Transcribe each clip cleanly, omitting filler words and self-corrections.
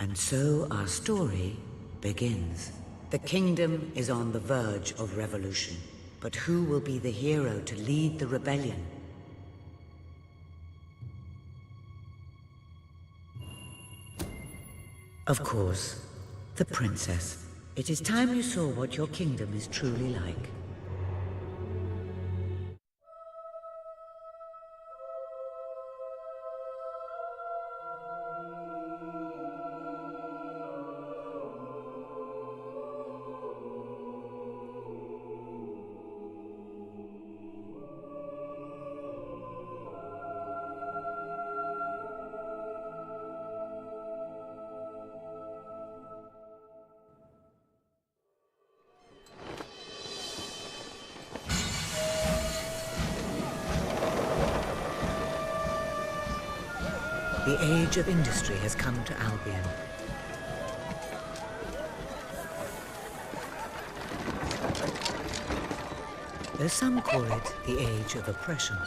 And so our story begins. The kingdom is on the verge of revolution. But who will be the hero to lead the rebellion? Of course, the princess. It is time you saw what your kingdom is truly like. The age of industry has come to Albion. Though some call it the age of oppression.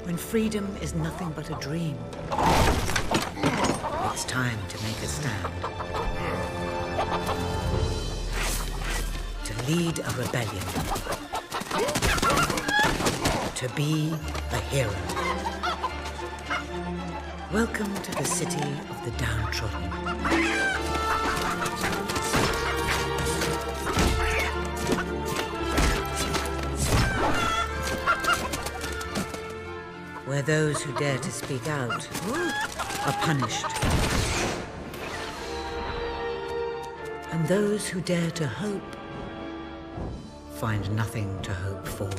When freedom is nothing but a dream, it's time to make a stand. To lead a rebellion. To be a hero. Welcome to the city of the downtrodden. Where those who dare to speak out are punished. And those who dare to hope find nothing to hope for.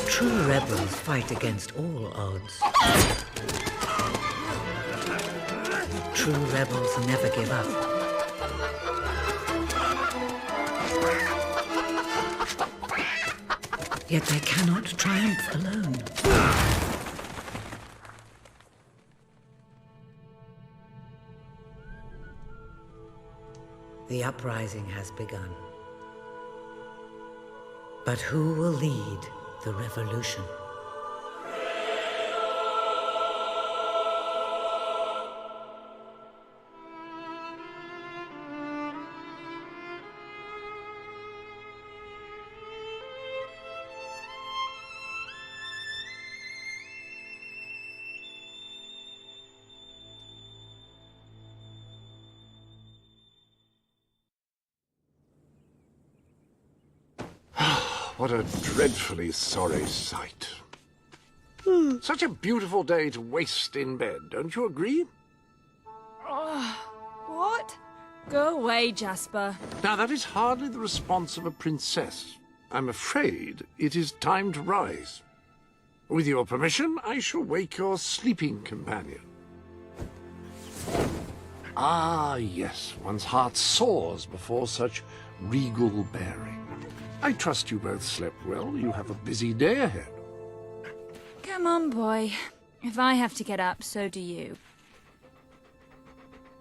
True rebels fight against all odds. True rebels never give up. Yet they cannot triumph alone. The uprising has begun. But who will lead the revolution? What a dreadfully sorry sight. Such a beautiful day to waste in bed, don't you agree? What? Go away, Jasper. Now, that is hardly the response of a princess. I'm afraid it is time to rise. With your permission, I shall wake your sleeping companion. Ah, yes, one's heart soars before such regal bearing. I trust you both slept well. You have a busy day ahead. Come on, boy. If I have to get up, so do you.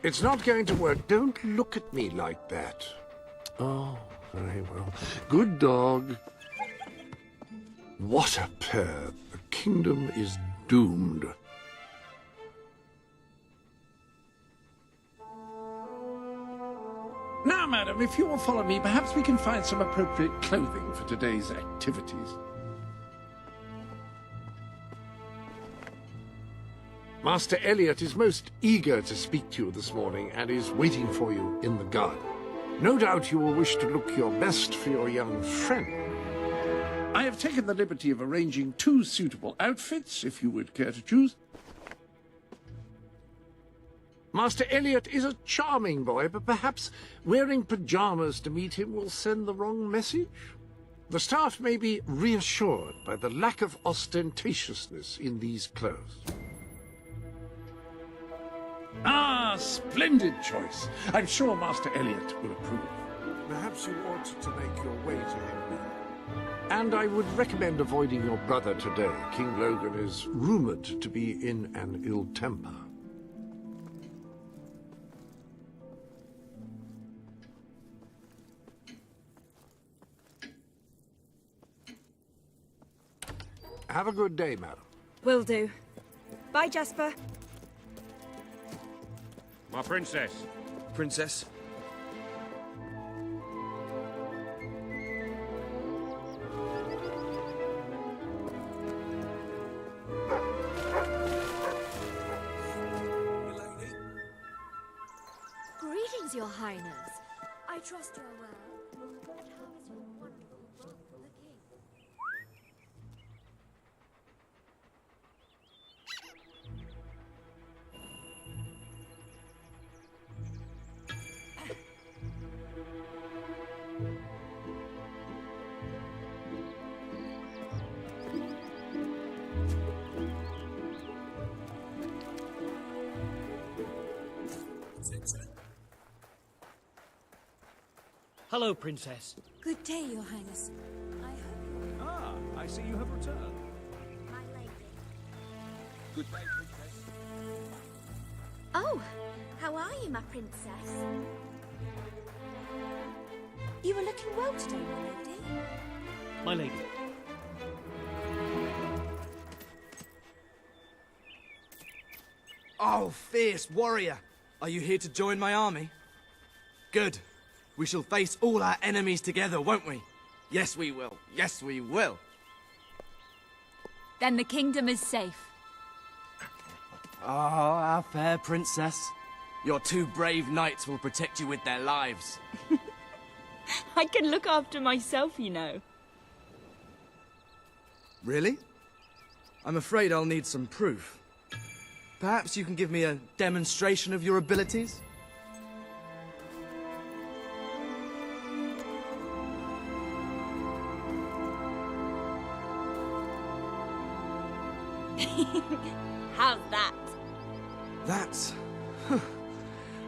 It's not going to work. Don't look at me like that. Oh, very well. Good dog. What a pair. The kingdom is doomed. Now, madam, if you will follow me, perhaps we can find some appropriate clothing for today's activities. Master Elliot is most eager to speak to you this morning and is waiting for you in the garden. No doubt you will wish to look your best for your young friend. I have taken the liberty of arranging 2 suitable outfits, if you would care to choose. Master Elliot is a charming boy, but perhaps wearing pajamas to meet him will send the wrong message. The staff may be reassured by the lack of ostentatiousness in these clothes. Ah, splendid choice. I'm sure Master Elliot will approve. Perhaps you ought to make your way to him now. And I would recommend avoiding your brother today. King Logan is rumored to be in an ill temper. Have a good day, madam. Will do. Bye, Jasper. My princess. Princess? Greetings, Your Highness. I trust you are well. And how is your wonderful brother, the king? Hello, Princess. Good day, Your Highness. I hope you're Ah, I see you have returned. my lady. Good day, Princess. Oh, how are you, my princess? You were looking well today, my lady. My lady. Oh, fierce warrior! Are you here to join my army? Good. We shall face all our enemies together, won't we? Yes, we will. Yes, we will. Then the kingdom is safe. Oh, our fair princess. Your 2 brave knights will protect you with their lives. I can look after myself, you know. Really? I'm afraid I'll need some proof. Perhaps you can give me a demonstration of your abilities? How's that? That's...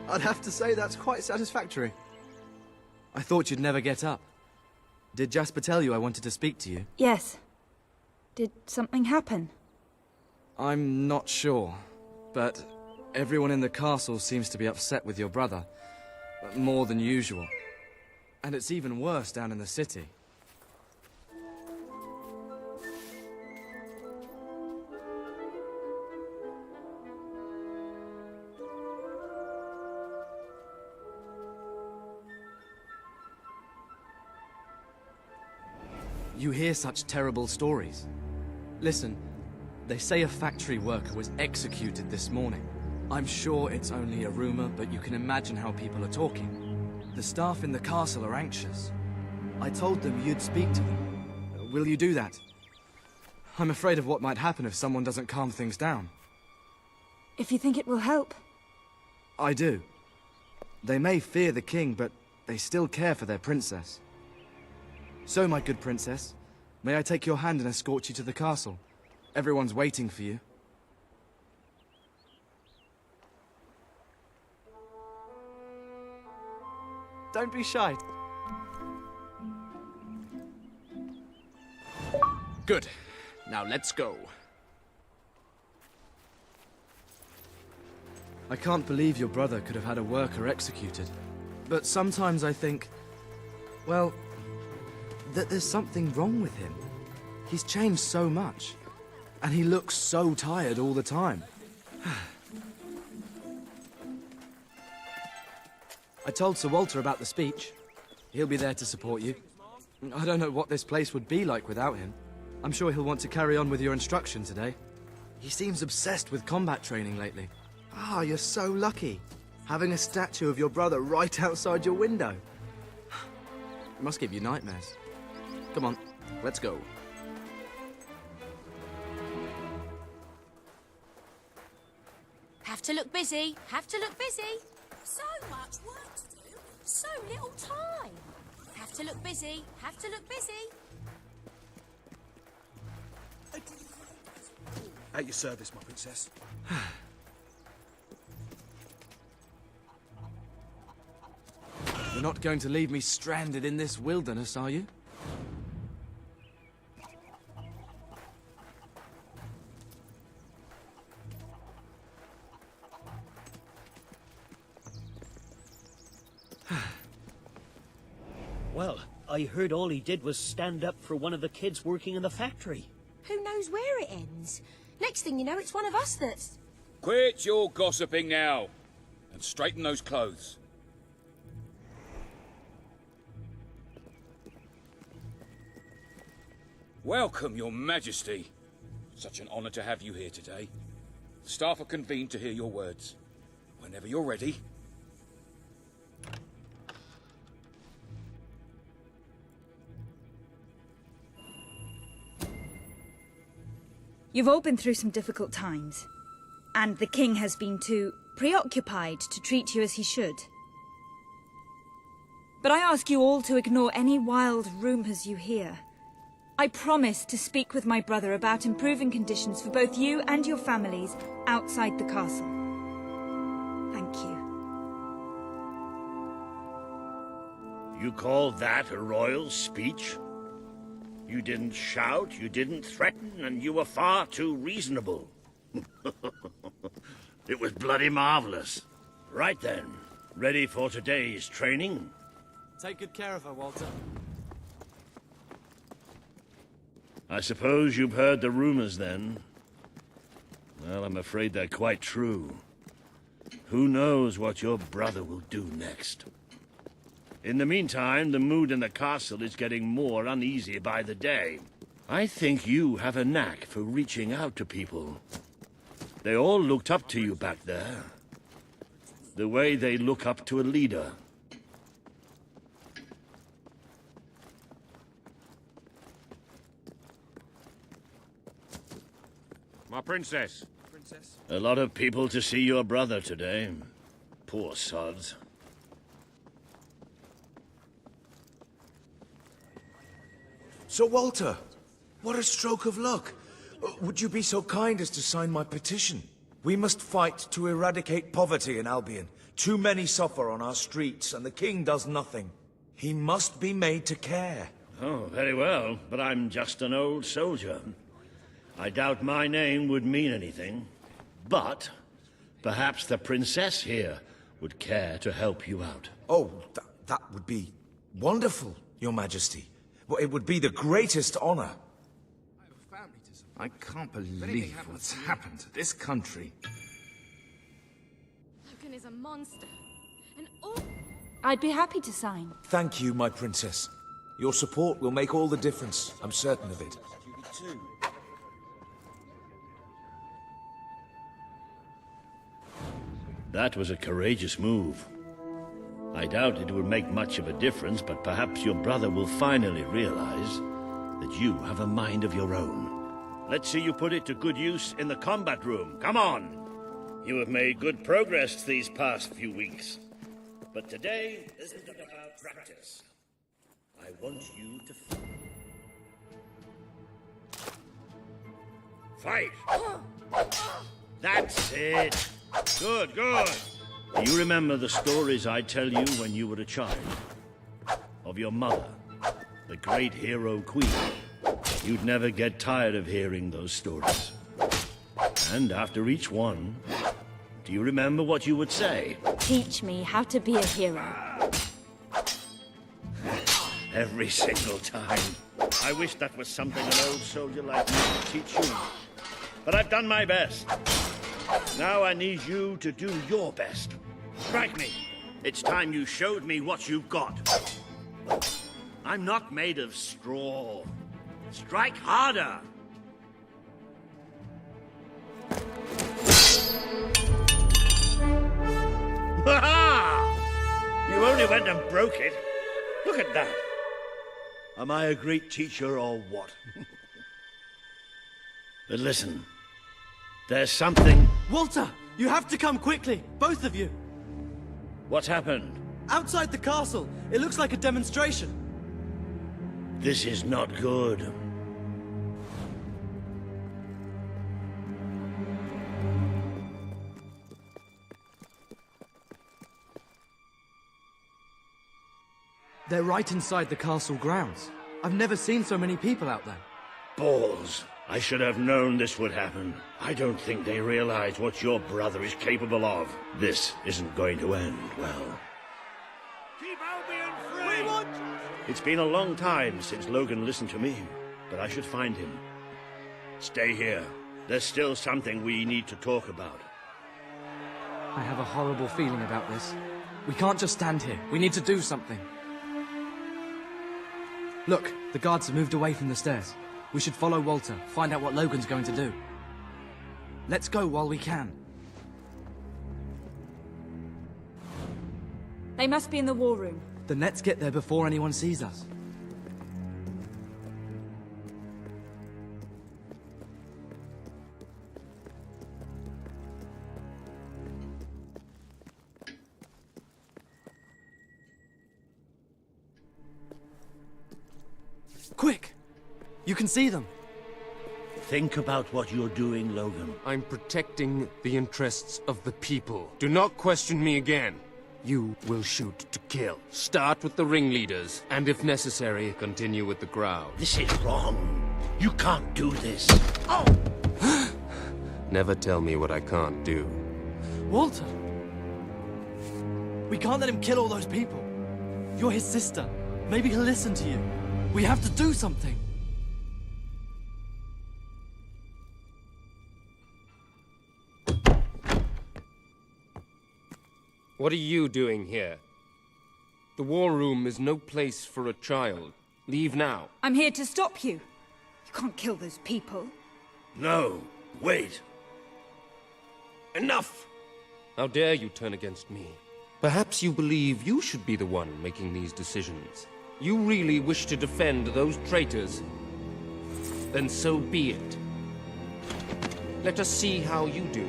I'd have to say that's quite satisfactory. I thought you'd never get up. Did Jasper tell you I wanted to speak to you? Yes. Did something happen? I'm not sure, but everyone in the castle seems to be upset with your brother. More than usual. And it's even worse down in the city. You hear such terrible stories. Listen, they say a factory worker was executed this morning. I'm sure it's only a rumor, but you can imagine how people are talking. The staff in the castle are anxious. I told them you'd speak to them. Will you do that? I'm afraid of what might happen if someone doesn't calm things down. If you think it will help. I do. They may fear the king, but they still care for their princess. So, my good princess, may I take your hand and escort you to the castle? Everyone's waiting for you. Don't be shy. Good. Now let's go. I can't believe your brother could have had a worker executed. But sometimes I think, well, that there's something wrong with him. He's changed so much. And he looks so tired all the time. I told Sir Walter about the speech. He'll be there to support you. I don't know what this place would be like without him. I'm sure he'll want to carry on with your instruction today. He seems obsessed with combat training lately. Ah, you're so lucky. Having a statue of your brother right outside your window. It must give you nightmares. Come on, let's go. to look busy. Have to look busy. So much work to do. So little time. Have to look busy. Have to look busy. At your service, my princess. You're not going to leave me stranded in this wilderness, are you? Well, I heard all he did was stand up for one of the kids working in the factory. Who knows where it ends? Next thing you know, it's one of us that's... Quit your gossiping now, and straighten those clothes. Welcome, Your Majesty. Such an honor to have you here today. The staff are convened to hear your words. Whenever you're ready. You've all been through some difficult times, and the king has been too preoccupied to treat you as he should. But I ask you all to ignore any wild rumors you hear. I promise to speak with my brother about improving conditions for both you and your families outside the castle. Thank you. You call that a royal speech? You didn't shout, you didn't threaten, and you were far too reasonable. It was bloody marvelous. Right then, ready for today's training? Take good care of her, Walter. I suppose you've heard the rumors then? Well, I'm afraid they're quite true. Who knows what your brother will do next? In the meantime, the mood in the castle is getting more uneasy by the day. I think you have a knack for reaching out to people. They all looked up to you back there. The way they look up to a leader. My princess. A lot of people to see your brother today. Poor sods. Sir Walter, what a stroke of luck. Would you be so kind as to sign my petition? We must fight to eradicate poverty in Albion. Too many suffer on our streets, and the king does nothing. He must be made to care. Oh, very well, but I'm just an old soldier. I doubt my name would mean anything, but perhaps the princess here would care to help you out. Oh, that would be wonderful, Your Majesty. Well, it would be the greatest honor. I can't believe what's happened to this country. Logan is a monster. And all... I'd be happy to sign. Thank you, my princess. Your support will make all the difference. I'm certain of it. That was a courageous move. I doubt it will make much of a difference, but perhaps your brother will finally realize that you have a mind of your own. Let's see you put it to good use in the combat room. Come on! You have made good progress these past few weeks. But today isn't about practice. I want you to fight! That's it! Good, good! Do you remember the stories I tell you when you were a child? Of your mother, the great hero queen. You'd never get tired of hearing those stories. And after each one, do you remember what you would say? Teach me how to be a hero. Every single time. I wish that was something an old soldier like me could teach you. But I've done my best. Now I need you to do your best. Strike me. It's time you showed me what you've got. I'm not made of straw. Strike harder! Ha-ha! You only went and broke it. Look at that. Am I a great teacher or what? But listen, there's something... Walter! You have to come quickly, both of you. What happened? Outside the castle, it looks like a demonstration. This is not good. They're right inside the castle grounds. I've never seen so many people out there. Balls. I should have known this would happen. I don't think they realize what your brother is capable of. This isn't going to end well. Keep Albion free! It's been a long time since Logan listened to me, but I should find him. Stay here. There's still something we need to talk about. I have a horrible feeling about this. We can't just stand here. We need to do something. Look, the guards have moved away from the stairs. We should follow Walter, find out what Logan's going to do. Let's go while we can. They must be in the war room. Then let's get there before anyone sees us. Quick! You can see them. Think about what you're doing, Logan. I'm protecting the interests of the people. Do not question me again. You will shoot to kill. Start with the ringleaders, and if necessary, continue with the crowd. This is wrong. You can't do this. Oh! Never tell me what I can't do. Walter! We can't let him kill all those people. You're his sister. Maybe he'll listen to you. We have to do something. What are you doing here? The war room is no place for a child. Leave now. I'm here to stop you. You can't kill those people. No, wait. Enough! How dare you turn against me? Perhaps you believe you should be the one making these decisions. You really wish to defend those traitors? Then so be it. Let us see how you do.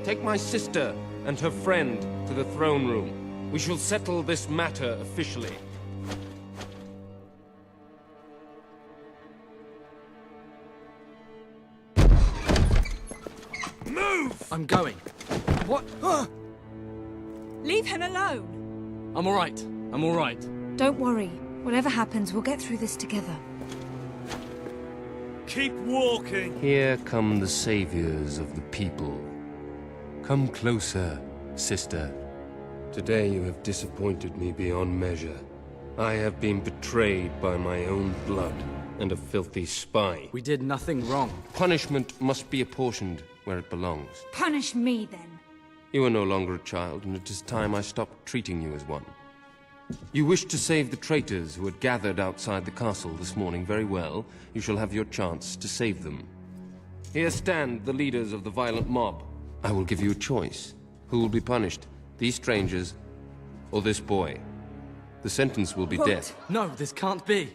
Take my sister and her friend to the throne room. We shall settle this matter officially. Move! I'm going. What? Leave him alone. I'm all right. I'm all right. Don't worry. Whatever happens, we'll get through this together. Keep walking. Here come the saviors of the people. Come closer, sister. Today you have disappointed me beyond measure. I have been betrayed by my own blood and a filthy spy. We did nothing wrong. Punishment must be apportioned where it belongs. Punish me, then. You are no longer a child, and it is time I stopped treating you as one. You wish to save the traitors who had gathered outside the castle this morning. Very well. You shall have your chance to save them. Here stand the leaders of the violent mob. I will give you a choice. Who will be punished? These strangers, or this boy? The sentence will be death. No, this can't be.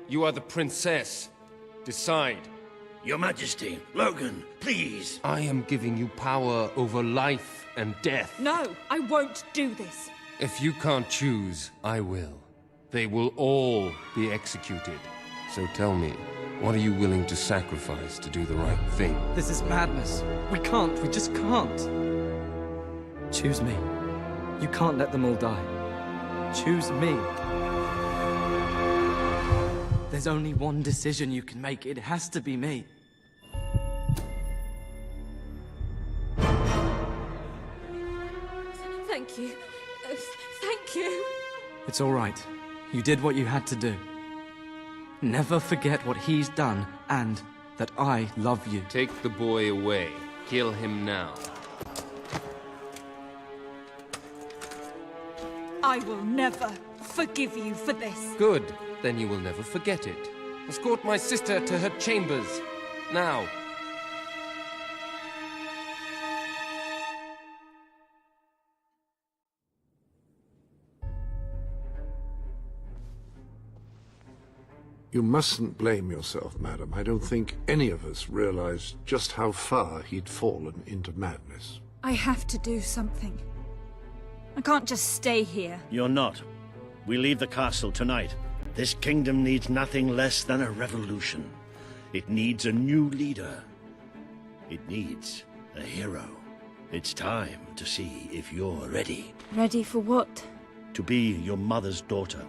You are the princess. Decide. Your Majesty, Logan, please. I am giving you power over life and death. No, I won't do this. If you can't choose, I will. They will all be executed. So tell me, what are you willing to sacrifice to do the right thing? This is madness. We can't. We just can't. Choose me. You can't let them all die. Choose me. There's only one decision you can make. It has to be me. Thank you. Thank you. It's all right. You did what you had to do. Never forget what he's done, and that I love you. Take the boy away. Kill him now. I will never forgive you for this. Good. Then you will never forget it. Escort my sister to her chambers. Now. You mustn't blame yourself, madam. I don't think any of us realized just how far he'd fallen into madness. I have to do something. I can't just stay here. You're not. We leave the castle tonight. This kingdom needs nothing less than a revolution. It needs a new leader. It needs a hero. It's time to see if you're ready. Ready for what? To be your mother's daughter.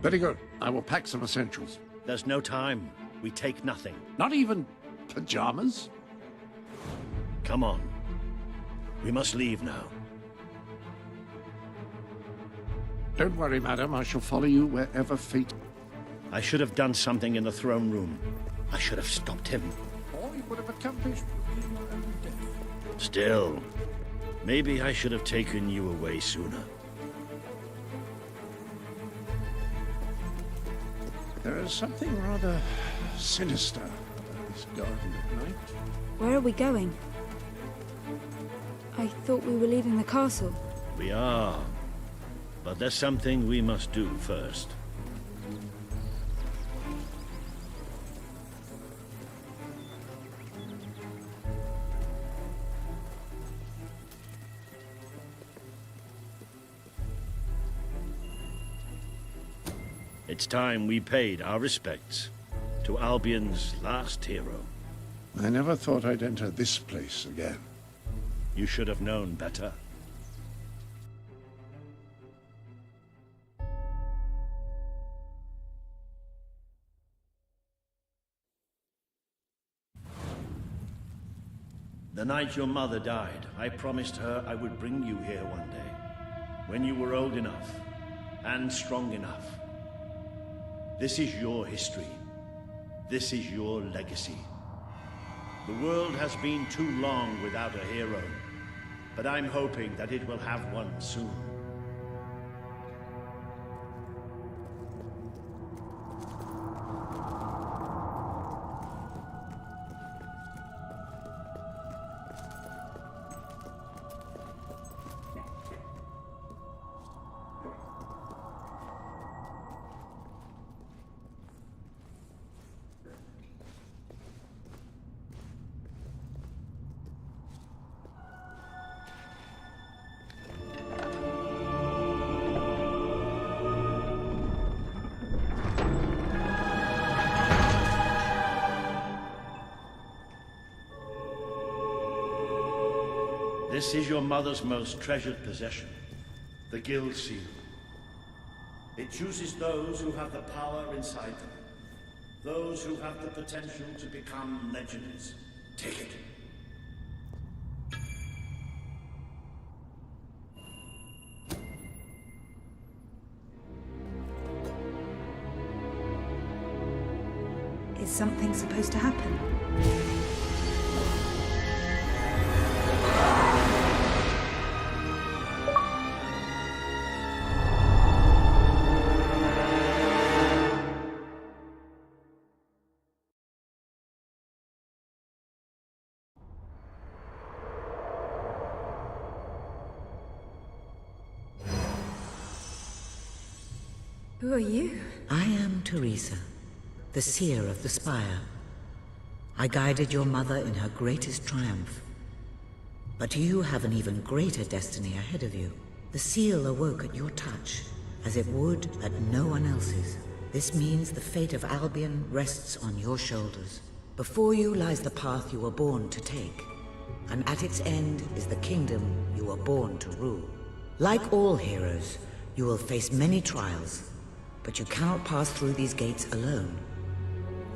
Very good. I will pack some essentials. There's no time. We take nothing. Not even pajamas? Come on. We must leave now. Don't worry, madam. I shall follow you wherever fate... I should have done something in the throne room. I should have stopped him. All you would have accomplished would be your own death. Still, maybe I should have taken you away sooner. There is something rather sinister about this garden at night. Where are we going? I thought we were leaving the castle. We are. But there's something we must do first. It's time we paid our respects to Albion's last hero. I never thought I'd enter this place again. You should have known better. The night your mother died, I promised her I would bring you here one day, when you were old enough and strong enough. This is your history. This is your legacy. The world has been too long without a hero, but I'm hoping that it will have one soon. This is your mother's most treasured possession, the Guild Seal. It chooses those who have the power inside them, those who have the potential to become legends. Take it. Is something supposed to happen? Who are you? I am Teresa, the seer of the spire. I guided your mother in her greatest triumph. But you have an even greater destiny ahead of you. The seal awoke at your touch, as it would at no one else's. This means the fate of Albion rests on your shoulders. Before you lies the path you were born to take, and at its end is the kingdom you were born to rule. Like all heroes, you will face many trials, but you cannot pass through these gates alone.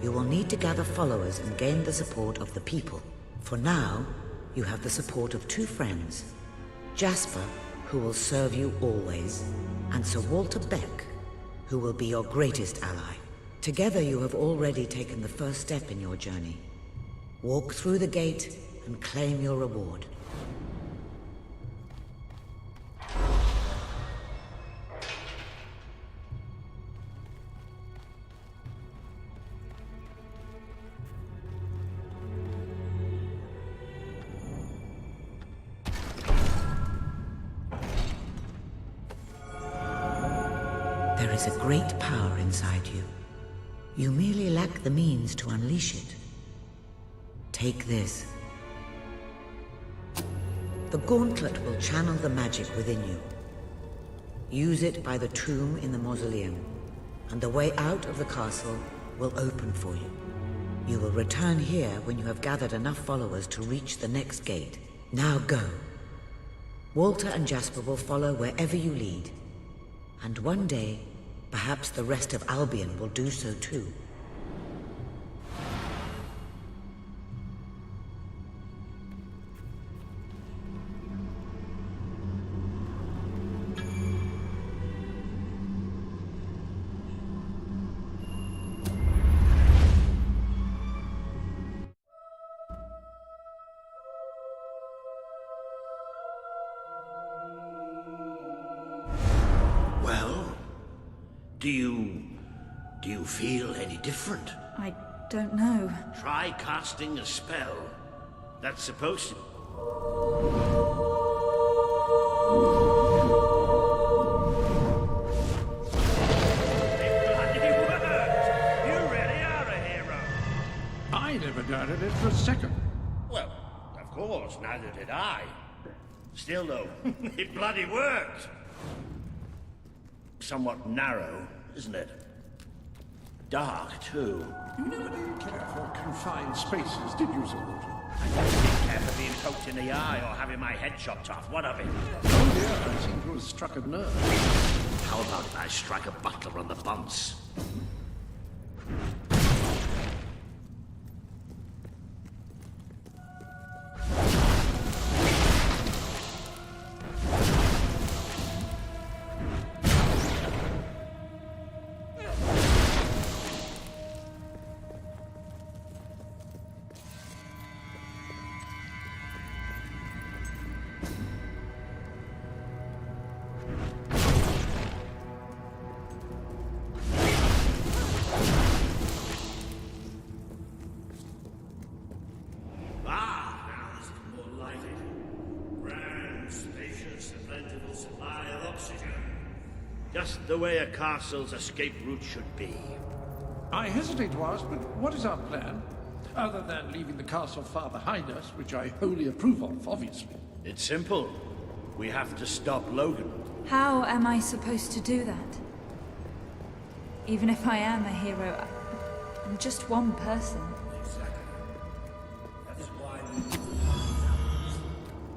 You will need to gather followers and gain the support of the people. For now, you have the support of two friends, Jasper, who will serve you always, and Sir Walter Beck, who will be your greatest ally. Together you have already taken the first step in your journey. Walk through the gate and claim your reward. is a great power inside you. You merely lack the means to unleash it. Take this. The gauntlet will channel the magic within you. Use it by the tomb in the mausoleum, and the way out of the castle will open for you. You will return here when you have gathered enough followers to reach the next gate. Now go. Walter and Jasper will follow wherever you lead. And one day, perhaps the rest of Albion will do so too. Do you feel any different? I don't know. Try casting a spell. That's supposed to... It bloody worked! You really are a hero! I never doubted it for a second. Well, of course, neither did I. Still, though, it bloody worked! Somewhat narrow, isn't it? Dark, too. You never did care for confined spaces, did you, Sir Walter? I didn't care for being poked in the eye or having my head chopped off. What of it? Oh dear, I seem to have struck a nerve. How about if I strike a butler on the bunce? Just the way a castle's escape route should be. I hesitate to ask, but what is our plan? Other than leaving the castle far behind us, which I wholly approve of, obviously. It's simple. We have to stop Logan. How am I supposed to do that? Even if I am a hero, I'm just one person. Exactly. That's why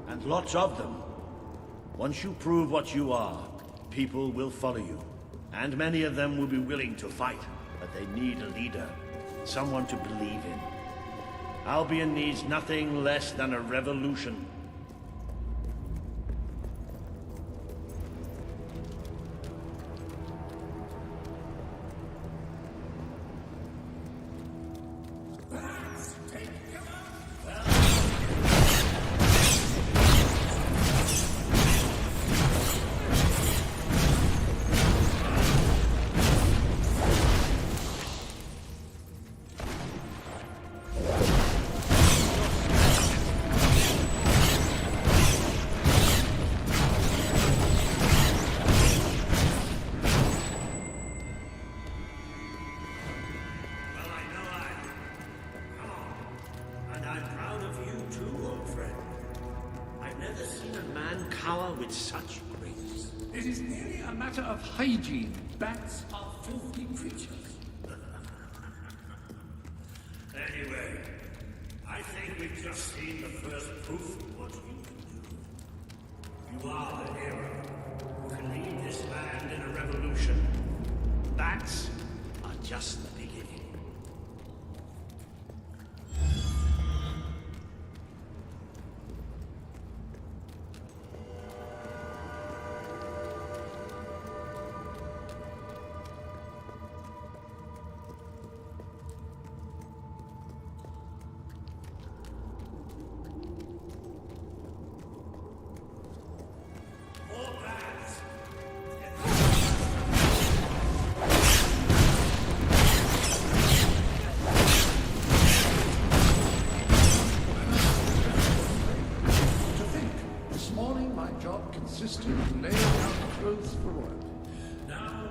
we... And lots of them. Once you prove what you are, people will follow you. And many of them will be willing to fight. But they need a leader. Someone to believe in. Albion needs nothing less than a revolution. With such grace. It is merely a matter of hygiene. Bats are filthy creatures. Anyway, I think we've just seen the first proof of what you can do. You are the hero who can lead this land in a revolution. Bats are just the beginning. Consistent of laying out clothes for work. Now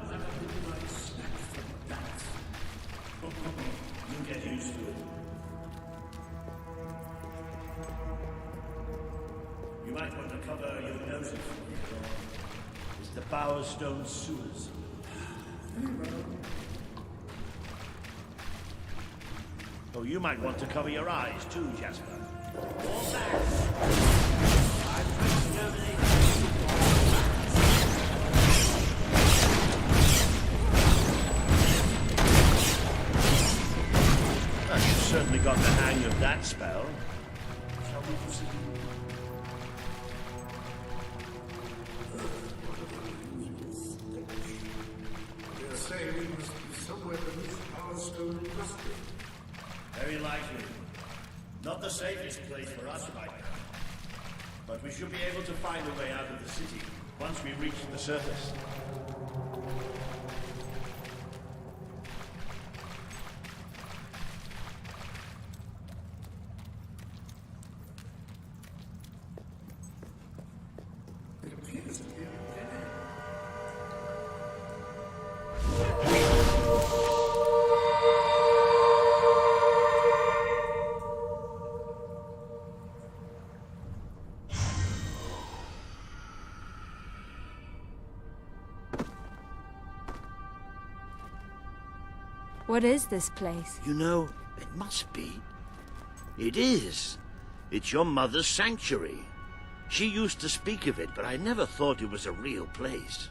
You get used to it. You might want to cover your noses for me, Lord. It's the Bowerstone sewers. Oh, you might want to cover your eyes too, Jasper. All back! I'm going to exterminate you've certainly got the hang of that spell. Shall we proceed? They're saying we must be somewhere beneath Bowerstone Industry. Very likely. Not the safest place for us right now. But we should be able to find a way out of the city once we reach the surface. What is this place? You know, it must be. It is. It's your mother's sanctuary. She used to speak of it, but I never thought it was a real place.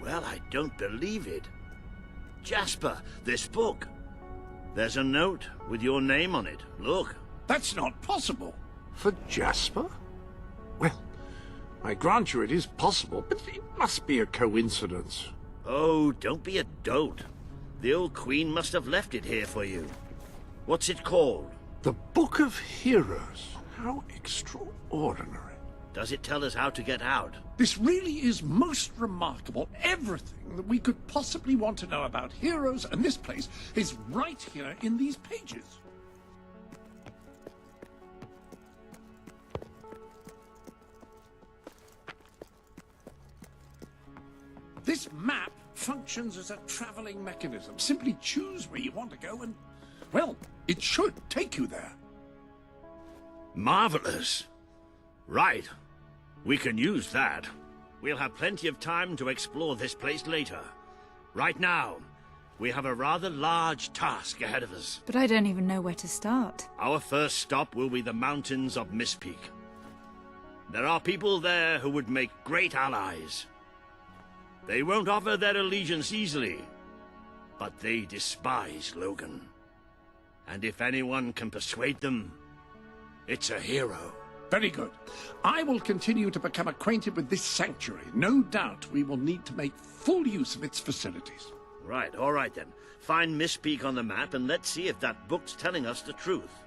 Well, I don't believe it. Jasper, this book. There's a note with your name on it. Look. That's not possible. For Jasper? Well, I grant you it is possible, but it must be a coincidence. Oh, don't be a dolt. The old queen must have left it here for you. What's it called? The Book of Heroes. How extraordinary. Does it tell us how to get out? This really is most remarkable. Everything that we could possibly want to know about heroes and this place is right here in these pages. This map functions as a traveling mechanism. Simply choose where you want to go and, well, it should take you there. Marvelous. Right. We can use that. We'll have plenty of time to explore this place later. Right now, we have a rather large task ahead of us. But I don't even know where to start. Our first stop will be the mountains of Mistpeak. There are people there who would make great allies. They won't offer their allegiance easily, but they despise Logan. And if anyone can persuade them, it's a hero. Very good. I will continue to become acquainted with this sanctuary. No doubt we will need to make full use of its facilities. Right, all right then. Find Mistpeak on the map and let's see if that book's telling us the truth.